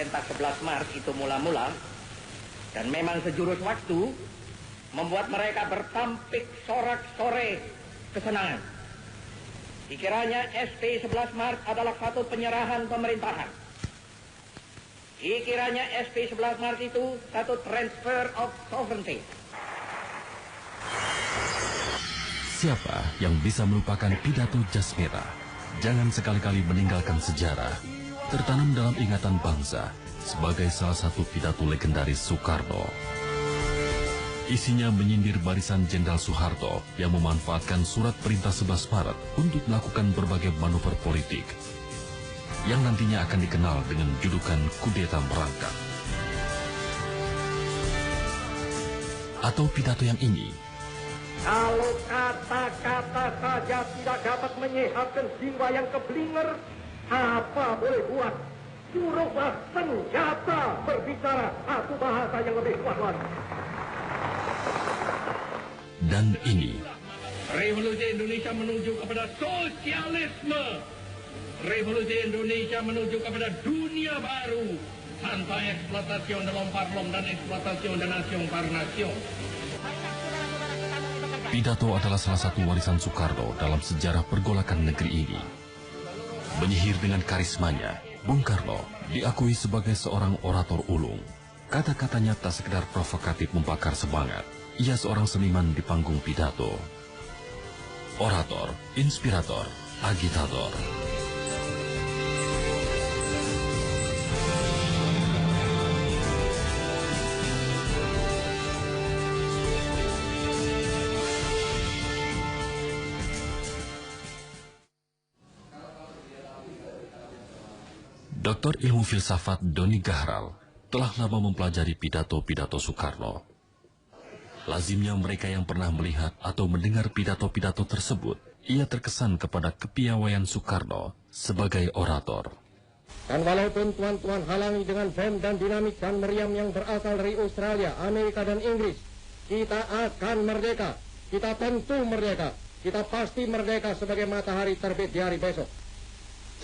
pemerintah 11 Maret itu mula-mula, dan memang sejurus waktu, membuat mereka bertampik sorak-sore kesenangan. Dikiranya SP 11 Maret adalah satu penyerahan pemerintahan. Dikiranya SP 11 Maret itu satu transfer of sovereignty. Siapa yang bisa melupakan pidato jas merah? Jangan sekali-kali meninggalkan sejarah. Tertanam dalam ingatan bangsa sebagai salah satu pidato legendaris Soekarno. Isinya menyindir barisan Jenderal Soeharto yang memanfaatkan surat perintah 11 Maret untuk melakukan berbagai manuver politik yang nantinya akan dikenal dengan julukan kudeta merangkak. Atau pidato yang ini, kalau kata-kata saja tidak dapat menyehatkan jiwa yang keblinger, apa boleh buat? Suruhlah senjata berbicara satu bahasa yang lebih kuat lagi. dan ini. Revolusi Indonesia menuju kepada sosialisme. Revolusi Indonesia menuju kepada dunia baru tanpa eksploitasi de l'homme dan eksploitasi de nation par nation. Pidato adalah salah satu warisan Soekarno dalam sejarah pergolakan negeri ini. Menyihir dengan karismanya, Bung Karno diakui sebagai seorang orator ulung. Kata-katanya tak sekedar provokatif membakar semangat. Ia seorang seniman di panggung pidato. Orator, inspirator, agitator. Doktor Ilmu Filsafat Doni Gahral telah lama mempelajari pidato-pidato Soekarno. Lazimnya mereka yang pernah melihat atau mendengar pidato-pidato tersebut, ia terkesan kepada kepiawaian Soekarno sebagai orator. Dan walaupun tuan-tuan halangi dengan bom dan dinamit dan meriam yang berasal dari Australia, Amerika dan Inggris, kita akan merdeka. Kita tentu merdeka. Kita pasti merdeka sebagai matahari terbit di hari besok.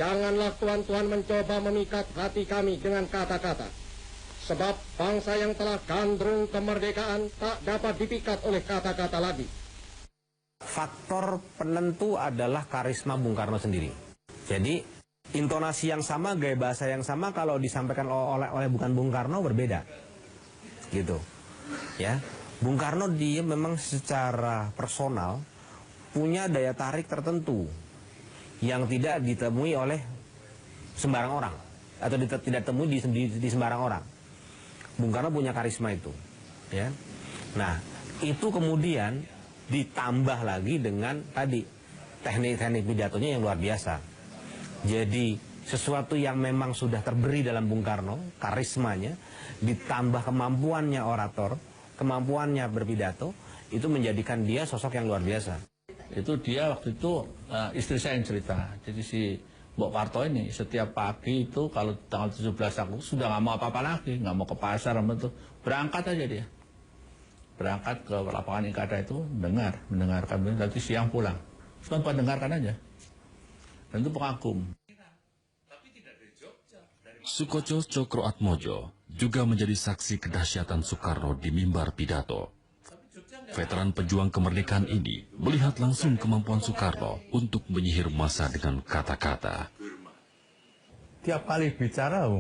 Janganlah tuan-tuan mencoba memikat hati kami dengan kata-kata. Sebab bangsa yang telah gandrung kemerdekaan tak dapat dipikat oleh kata-kata lagi. Faktor penentu adalah karisma Bung Karno sendiri. Jadi intonasi yang sama, gaya bahasa yang sama kalau disampaikan oleh bukan Bung Karno berbeda. Gitu. Ya. Bung Karno dia memang secara personal punya daya tarik tertentu yang tidak ditemui oleh sembarang orang atau tidak temui di sembarang orang. Bung Karno punya karisma itu, ya. Nah, itu kemudian ditambah lagi dengan tadi teknik-teknik pidatonya yang luar biasa. Jadi sesuatu yang memang sudah terberi dalam Bung Karno, karismanya, ditambah kemampuannya orator, kemampuannya berpidato, itu menjadikan dia sosok yang luar biasa. Itu dia waktu itu istri saya yang cerita. Jadi si Mbok Parto ini setiap pagi itu kalau tanggal 17 Agustus sudah nggak mau apa-apa lagi, nggak mau ke pasar, berangkat aja dia. Berangkat ke lapangan Ikada itu mendengarkan, nanti siang pulang. Cuma mendengarkan aja. Dan itu pengagum. Sukoco Cokroatmojo juga menjadi saksi kedahsyatan Soekarno di mimbar pidato. Veteran pejuang kemerdekaan ini melihat langsung kemampuan Soekarno untuk menyihir massa dengan kata-kata. Tiap kali bicara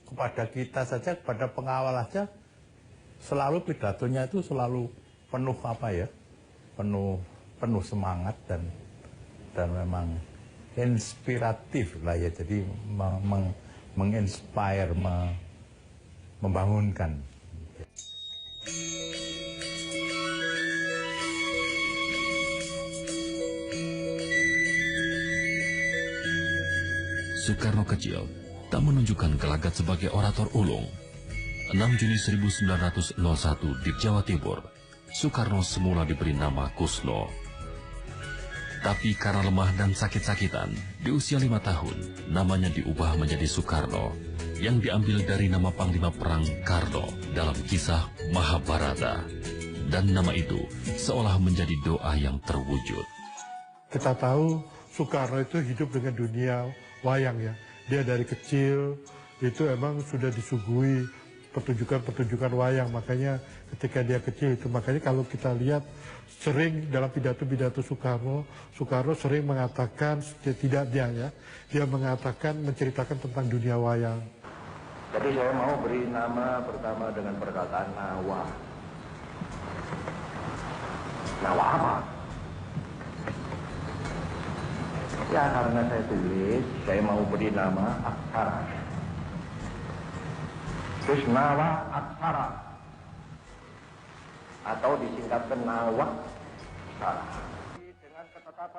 kepada kita saja, kepada pengawal saja, selalu pidatonya itu selalu penuh penuh semangat dan memang inspiratif lah ya. Jadi menginspire, membangunkan. Soekarno kecil tak menunjukkan gelagat sebagai orator ulung. 6 Juni 1901 di Jawa Timur, Soekarno semula diberi nama Kusno. Tapi karena lemah dan sakit-sakitan, di usia 5 tahun, namanya diubah menjadi Soekarno, yang diambil dari nama Panglima Perang Karno dalam kisah Mahabharata. Dan nama itu seolah menjadi doa yang terwujud. Kita tahu Soekarno itu hidup dengan dunia wayang ya. Dia dari kecil itu emang sudah disuguhi pertunjukan-pertunjukan wayang. Makanya ketika dia kecil itu, makanya kalau kita lihat sering dalam pidato-pidato Soekarno sering mengatakan, tidak dia mengatakan, menceritakan tentang dunia wayang. Jadi saya mau beri nama pertama dengan perkataan Nawa. Nawa apa? Ya karena saya tulis, saya mau beri nama Aksara. Terus Nawa Aksara. Atau disingkatkan Nawaksara.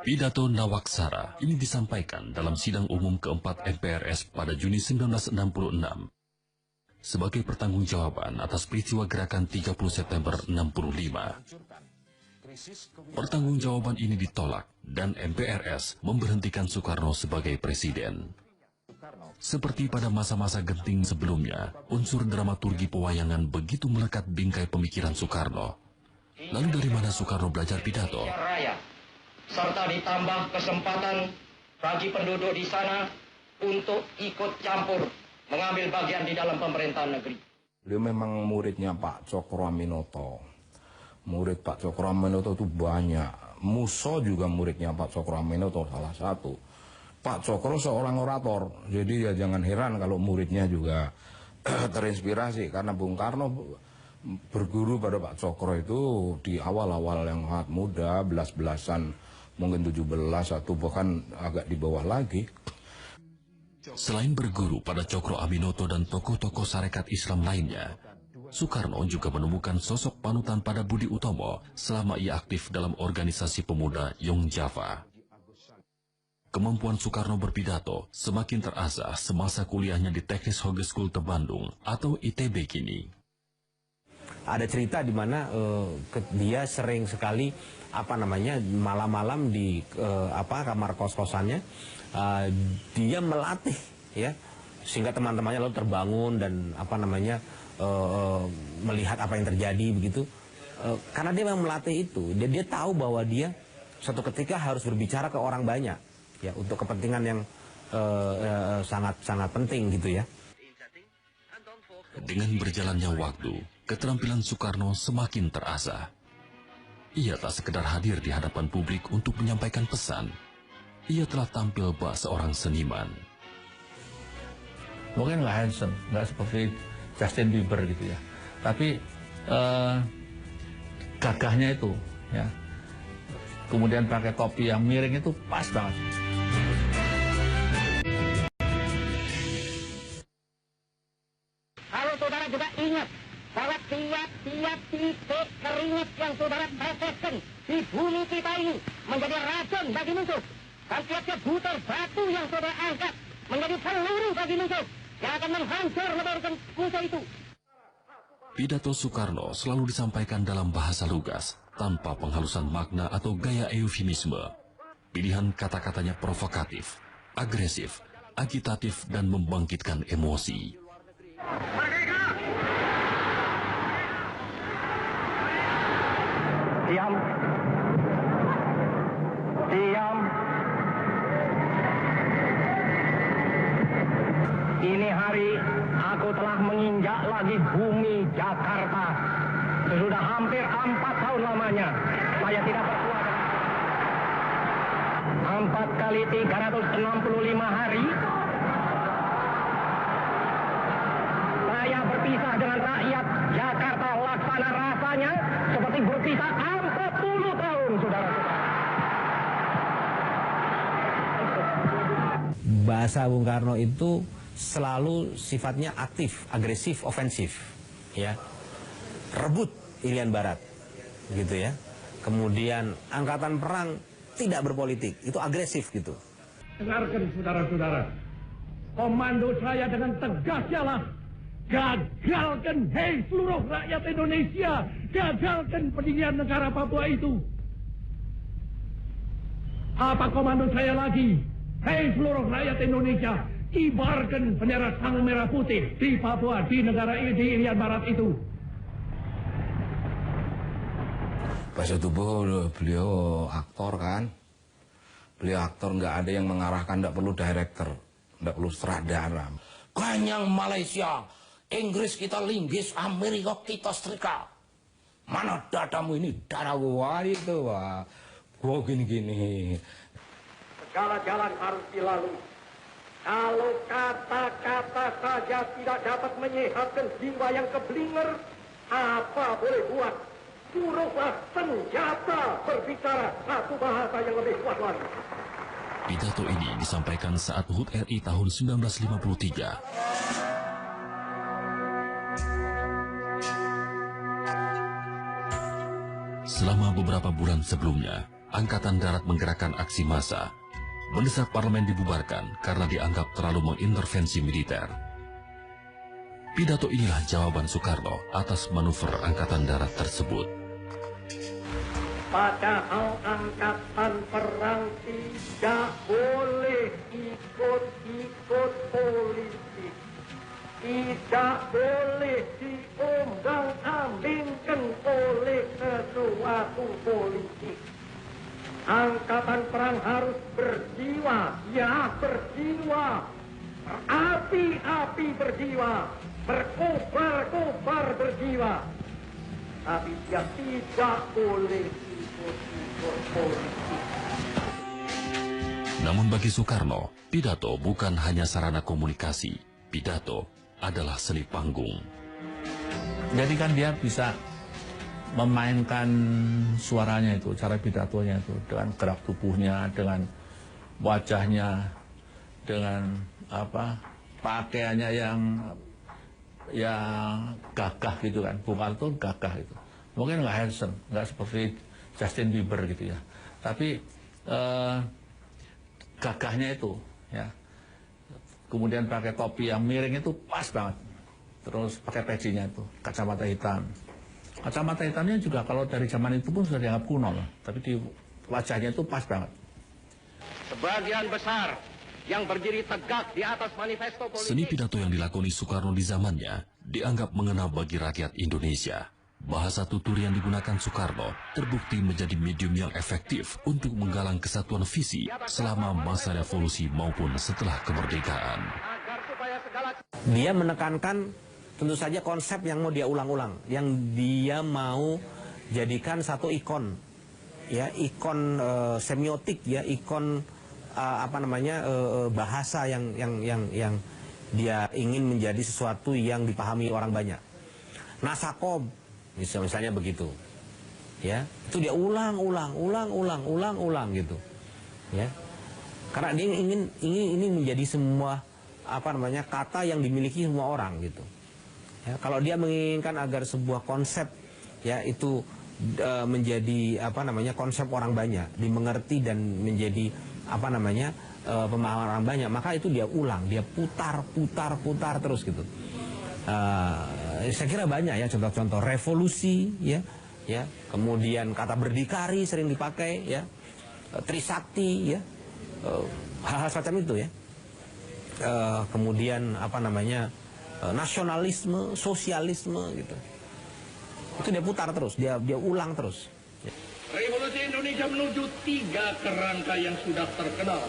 Pidato Nawaksara ini disampaikan dalam sidang umum keempat MPRS pada Juni 1966 sebagai pertanggungjawaban atas peristiwa gerakan 30 September 65. Pertanggungjawaban ini ditolak dan MPRS memberhentikan Soekarno sebagai presiden. Seperti pada masa-masa genting sebelumnya, unsur dramaturgi pewayangan begitu melekat bingkai pemikiran Soekarno. Lalu dari mana Soekarno belajar pidato? Raya, serta ditambah kesempatan bagi penduduk di sana untuk ikut campur mengambil bagian di dalam pemerintahan negeri. Beliau memang muridnya Pak Cokro Aminoto. Murid Pak Cokro Aminoto itu banyak. Muso juga muridnya Pak Cokro Aminoto salah satu. Pak Cokro seorang orator, jadi ya jangan heran kalau muridnya juga terinspirasi. Karena Bung Karno berguru pada Pak Cokro itu di awal-awal yang sangat muda, belas-belasan, mungkin 17 atau bahkan agak di bawah lagi. Selain berguru pada Cokro Aminoto dan tokoh-tokoh Sarekat Islam lainnya, Soekarno juga menemukan sosok panutan pada Budi Utomo selama ia aktif dalam organisasi pemuda Young Java. Kemampuan Soekarno berpidato semakin terasah semasa kuliahnya di Teknis Hogeschool Bandung atau ITB kini. Ada cerita di mana dia sering sekali malam-malam di kamar kos-kosannya dia melatih ya, sehingga teman-temannya lalu terbangun dan melihat apa yang terjadi begitu. Karena dia memang melatih itu, dia tahu bahwa dia suatu ketika harus berbicara ke orang banyak ya, untuk kepentingan yang sangat penting gitu ya. Dengan berjalannya waktu, keterampilan Soekarno semakin terasah. Ia tak sekedar hadir di hadapan publik untuk menyampaikan pesan. Ia telah tampil bak seorang seniman. Mungkin nggak handsome, nggak seperti Justin Bieber gitu ya. Tapi gagahnya itu ya. Kemudian pakai topi yang miring itu pas banget. Kalau saudara juga ingat bahwa tiap-tiap titik keringat yang saudara teteskan di bumi kita ini menjadi racun bagi musuh. Dan tiap-tiap butir batu yang saudara angkat menjadi peluru bagi musuh yang akan menghancur lebarkan musuh itu. Pidato Soekarno selalu disampaikan dalam bahasa lugas, tanpa penghalusan makna atau gaya eufemisme. Pilihan kata-katanya provokatif, agresif, agitatif, dan membangkitkan emosi. Diam. Diam. Ini hari aku telah menginjak lagi bumi Jakarta. Sudah hampir 4 tahun lamanya saya tidak bersuara. 4 kali 365 hari saya berpisah dengan rakyat Jakarta, laksana rasanya seperti berpisah 40 tahun, saudara-saudara. Bahasa Bung Karno itu selalu sifatnya aktif, agresif, ofensif, ya. Rebut Irian Barat, gitu ya. Kemudian angkatan perang tidak berpolitik, itu agresif gitu. Dengarkan saudara-saudara, komando saya dengan tegas ialah gagalkan, hei seluruh rakyat Indonesia, gagalkan pendirian negara Papua itu. Apa komando saya lagi? Hei seluruh rakyat Indonesia, kibarkan bendera sang merah putih di Papua, di negara ini, di Irian Barat itu. Pas itu beliau aktor kan. Beliau aktor, nggak ada yang mengarahkan, nggak perlu director, nggak perlu sutradara. Ganyang Malaysia, Inggris kita linggis, Amerika kita setrika. Mana dadamu ini? Darah gua itu, wah. Gua gini-gini. Segala jalan harus dilalui. Kalau kata-kata saja tidak dapat menyehatkan jiwa yang keblinger, apa boleh buat? Suruhlah senjata berbicara satu bahasa yang lebih kuat lagi. Pidato ini disampaikan saat HUT RI tahun 1953. Selama beberapa bulan sebelumnya, Angkatan Darat menggerakkan aksi massa, mendesak parlemen dibubarkan karena dianggap terlalu mengintervensi militer. Pidato inilah jawaban Soekarno atas manuver Angkatan Darat tersebut. Padahal angkatan perang tidak boleh ikut-ikut politik. Tidak boleh diombang-ambingkan oleh sesuatu politik. Angkatan perang harus berjiwa, ya berjiwa. Berapi-api berjiwa, berkobar-kobar berjiwa. Tapi dia tidak boleh ikut-ikut politik. Namun bagi Soekarno, pidato bukan hanya sarana komunikasi. Pidato adalah seni panggung. Jadi kan dia bisa memainkan suaranya itu, cara pidatonya itu, dengan gerak tubuhnya, dengan wajahnya, dengan pakaiannya yang gagah gitu kan. Bung Karno gagah itu. Mungkin nggak handsome, nggak seperti Justin Bieber gitu ya. Tapi gagahnya itu ya. Kemudian pakai topi yang miring itu pas banget. Terus pakai pecinya itu, kacamata hitam. Kacamata hitamnya juga kalau dari zaman itu pun sudah dianggap kuno loh. Tapi di wajahnya itu pas banget. Sebagian besar yang berdiri tegak di atas manifesto politik. Seni pidato yang dilakoni Soekarno di zamannya dianggap mengena bagi rakyat Indonesia. Bahasa tutur yang digunakan Soekarno terbukti menjadi medium yang efektif untuk menggalang kesatuan visi selama masa revolusi maupun setelah kemerdekaan. Dia menekankan tentu saja konsep yang mau dia ulang-ulang, yang dia mau jadikan satu ikon, ya ikon semiotik, ya ikon bahasa yang dia ingin menjadi sesuatu yang dipahami orang banyak. Nasakom, misalnya begitu, ya itu dia ulang gitu, ya karena dia ingin ini menjadi semua kata yang dimiliki semua orang gitu. Ya, kalau dia menginginkan agar sebuah konsep ya itu menjadi konsep orang banyak, dimengerti dan menjadi pemahaman orang banyak, maka itu dia ulang, dia putar terus gitu. Saya kira banyak ya contoh-contoh revolusi ya, kemudian kata berdikari sering dipakai ya, Trisakti ya, hal-hal semacam itu ya. Kemudian nasionalisme, sosialisme gitu. Itu dia putar terus, dia ulang terus. Revolusi Indonesia menuju 3 kerangka yang sudah terkenal.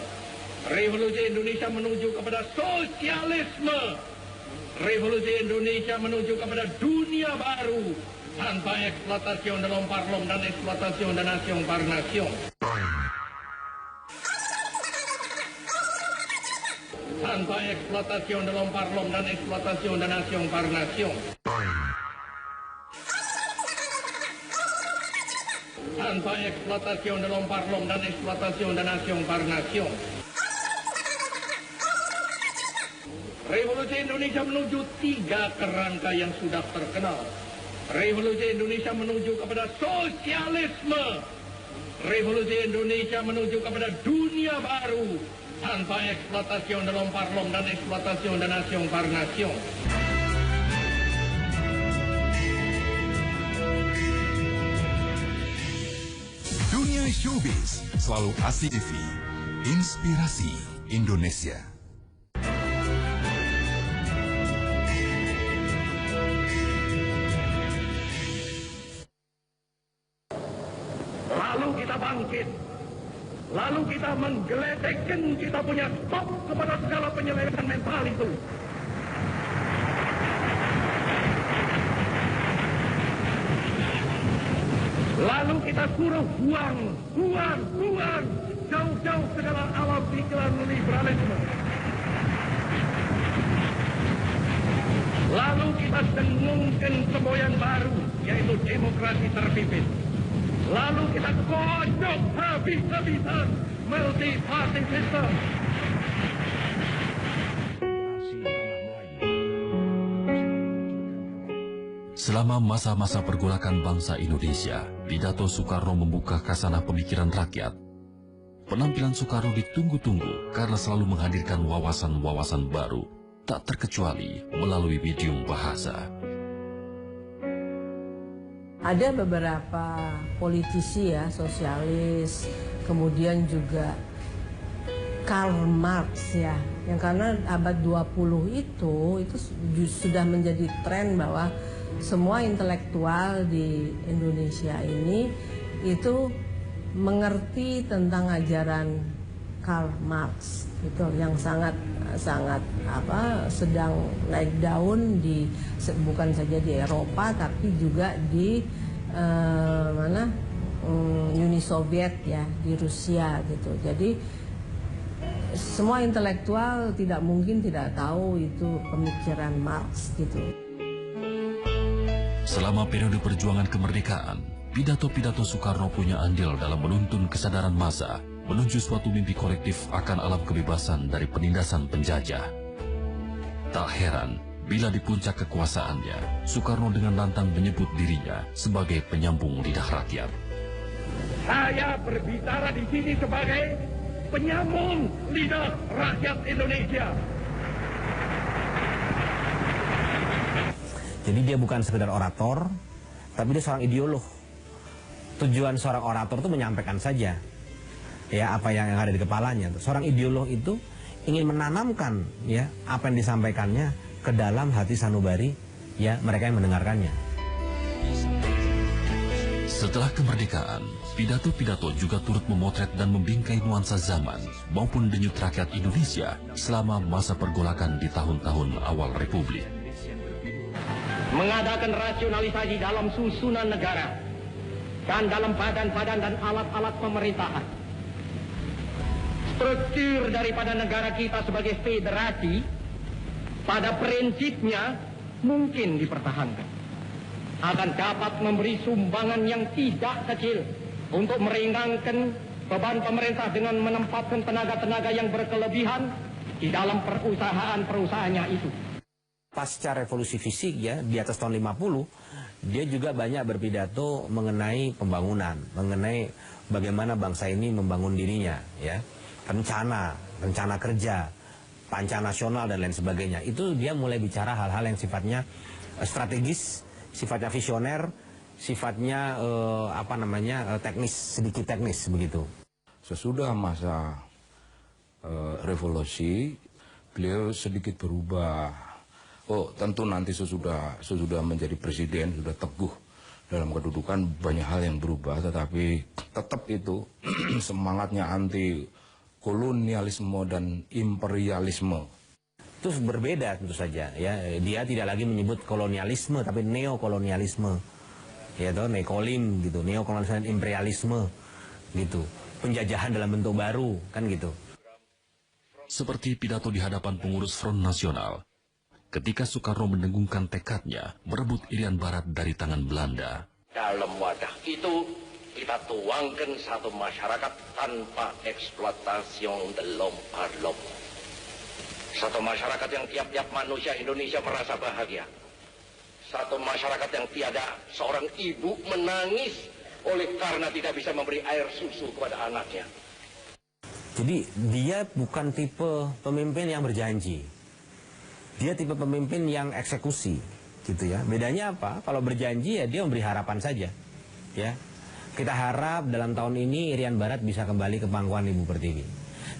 Revolusi Indonesia menuju kepada sosialisme. Revolusi Indonesia menuju kepada dunia baru tanpa eksploitasi ondel parlom dan eksploitasi nation par nation. Tanpa eksploitasi ondel parlom dan eksploitasi nation par nation. Tanpa eksploitasi ondel parlom dan eksploitasi nation par nation. Revolusi Indonesia menuju 3 kerangka yang sudah terkenal. Revolusi Indonesia menuju kepada sosialisme. Revolusi Indonesia menuju kepada dunia baru tanpa eksploitasi ondel parlom dan eksploitasi nation par nation. Dunia Showbiz selalu asik TV. Inspirasi Indonesia. Lalu kita bangkit. Lalu kita menggeletekkan kita punya stop kepada segala penyelewengan mental itu. Lalu kita suruh buang jauh-jauh ke dalam alam pikiran liberalisme. Lalu kita dengungkan semboyan baru, yaitu demokrasi terpimpin. Lalu kita kocok habis-habisan multi-party system. Selama masa-masa pergolakan bangsa Indonesia, pidato Soekarno membuka kasanah pemikiran rakyat. Penampilan Soekarno ditunggu-tunggu karena selalu menghadirkan wawasan-wawasan baru, tak terkecuali melalui medium bahasa. Ada beberapa politisi ya, sosialis, kemudian juga Karl Marx ya, yang karena abad 20 itu sudah menjadi tren bahwa semua intelektual di Indonesia ini itu mengerti tentang ajaran Karl Marx itu yang sangat sedang naik daun bukan saja di Eropa tapi juga di Uni Soviet ya, di Rusia gitu. Jadi semua intelektual tidak mungkin tidak tahu itu pemikiran Marx gitu. Selama periode perjuangan kemerdekaan, pidato-pidato Soekarno punya andil dalam menuntun kesadaran massa menuju suatu mimpi kolektif akan alam kebebasan dari penindasan penjajah. Tak heran bila di puncak kekuasaannya, Soekarno dengan lantang menyebut dirinya sebagai penyambung lidah rakyat. Saya berbicara di sini sebagai penyambung lidah rakyat Indonesia. Jadi dia bukan sekedar orator, tapi dia seorang ideolog. Tujuan seorang orator itu menyampaikan saja ya apa yang ada di kepalanya. Seorang ideolog itu ingin menanamkan ya apa yang disampaikannya ke dalam hati sanubari ya mereka yang mendengarkannya. Setelah kemerdekaan, pidato-pidato juga turut memotret dan membingkai nuansa zaman maupun denyut rakyat Indonesia selama masa pergolakan di tahun-tahun awal Republik. Mengadakan rasionalisasi dalam susunan negara dan dalam badan-badan dan alat-alat pemerintahan. Struktur daripada negara kita sebagai federasi pada prinsipnya mungkin dipertahankan. Akan dapat memberi sumbangan yang tidak kecil untuk meringankan beban pemerintah dengan menempatkan tenaga-tenaga yang berkelebihan di dalam perusahaan-perusahaannya itu. Pasca revolusi fisik ya di atas tahun 50, dia juga banyak berpidato mengenai pembangunan, mengenai bagaimana bangsa ini membangun dirinya ya. Rencana kerja, panca nasional dan lain sebagainya. Itu dia mulai bicara hal-hal yang sifatnya strategis, sifatnya visioner, sifatnya teknis, sedikit teknis begitu. Sesudah masa revolusi, beliau sedikit berubah. Oh, tentu nanti sesudah menjadi presiden, sudah teguh dalam kedudukan, banyak hal yang berubah, tetapi tetap itu semangatnya anti kolonialisme dan imperialisme. Itu berbeda tentu saja ya. Dia tidak lagi menyebut kolonialisme tapi neokolonialisme. Ya toh, nekolim gitu, neokolonialisme dan imperialisme gitu. Penjajahan dalam bentuk baru kan gitu. Seperti pidato di hadapan pengurus Front Nasional ketika Soekarno mendengungkan tekadnya merebut Irian Barat dari tangan Belanda. Dalam wadah itu kita tuangkan satu masyarakat tanpa eksploitasi delom-parlom. Satu masyarakat yang tiap-tiap manusia Indonesia merasa bahagia. Satu masyarakat yang tiada seorang ibu menangis oleh karena tidak bisa memberi air susu kepada anaknya. Jadi dia bukan tipe pemimpin yang berjanji. Dia tipe pemimpin yang eksekusi, gitu ya. Bedanya apa? Kalau berjanji ya dia memberi harapan saja, ya. Kita harap dalam tahun ini Irian Barat bisa kembali ke pangkuan Ibu Pertiwi.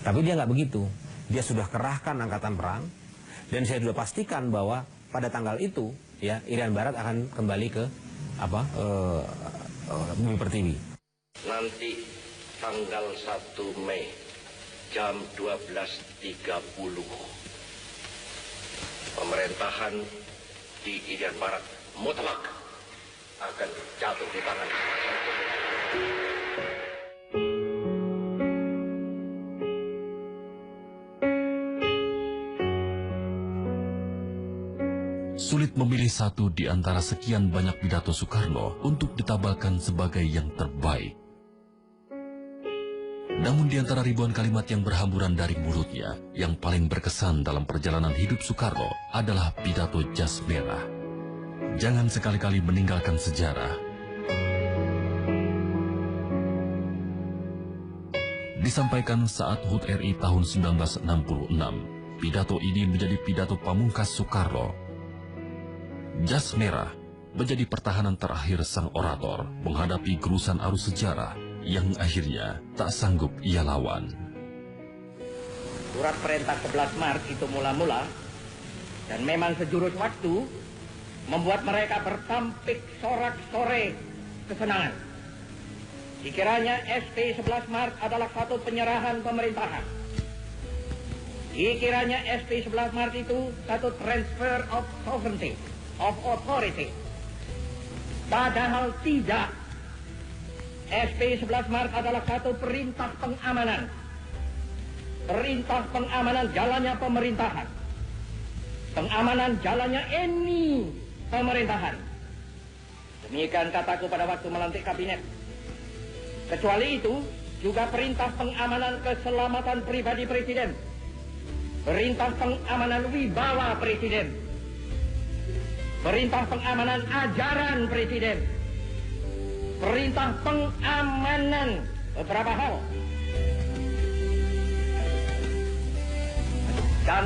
Tapi dia nggak begitu. Dia sudah kerahkan angkatan perang dan saya sudah pastikan bahwa pada tanggal itu, ya Irian Barat akan kembali ke Ibu Pertiwi. Nanti tanggal 1 Mei jam 12.30. Pemerintahan di Irian Barat mutlak akan jatuh di tangan masyarakat. satu di antara sekian banyak pidato Soekarno untuk ditabalkan sebagai yang terbaik. Namun di antara ribuan kalimat yang berhamburan dari mulutnya, yang paling berkesan dalam perjalanan hidup Soekarno adalah pidato Jas Merah. Jangan sekali-kali meninggalkan sejarah. Disampaikan saat HUT RI tahun 1966, pidato ini menjadi pidato pamungkas Soekarno. Jas Merah menjadi pertahanan terakhir sang orator menghadapi gerusan arus sejarah yang akhirnya tak sanggup ia lawan. Surat perintah 11 Maret itu mula-mula, dan memang sejurus waktu, membuat mereka bertampik sorak-sore kesenangan. Dikiranya SP 11 Maret adalah satu penyerahan pemerintahan. Dikiranya SP 11 Maret itu satu transfer of sovereignty, of authority. Padahal tidak. SP 11 Maret adalah satu perintah pengamanan. Perintah pengamanan jalannya pemerintahan. Pengamanan jalannya ini pemerintahan. Demikian kataku pada waktu melantik kabinet. Kecuali itu, juga perintah pengamanan keselamatan pribadi Presiden. Perintah pengamanan wibawa Presiden. Perintah pengamanan ajaran Presiden. Perintah pengamanan beberapa hal. Dan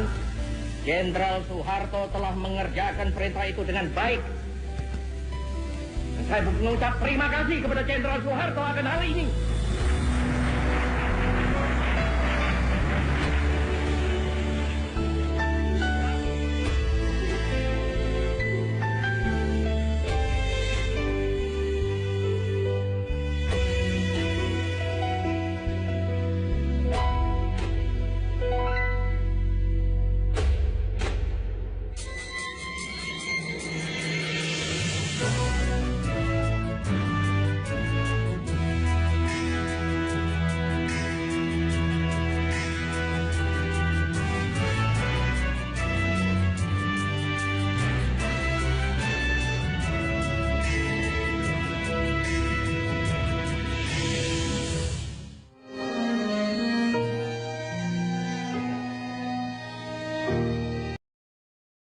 Jenderal Soeharto telah mengerjakan perintah itu dengan baik. Dan saya mengucap terima kasih kepada Jenderal Soeharto akan hal ini.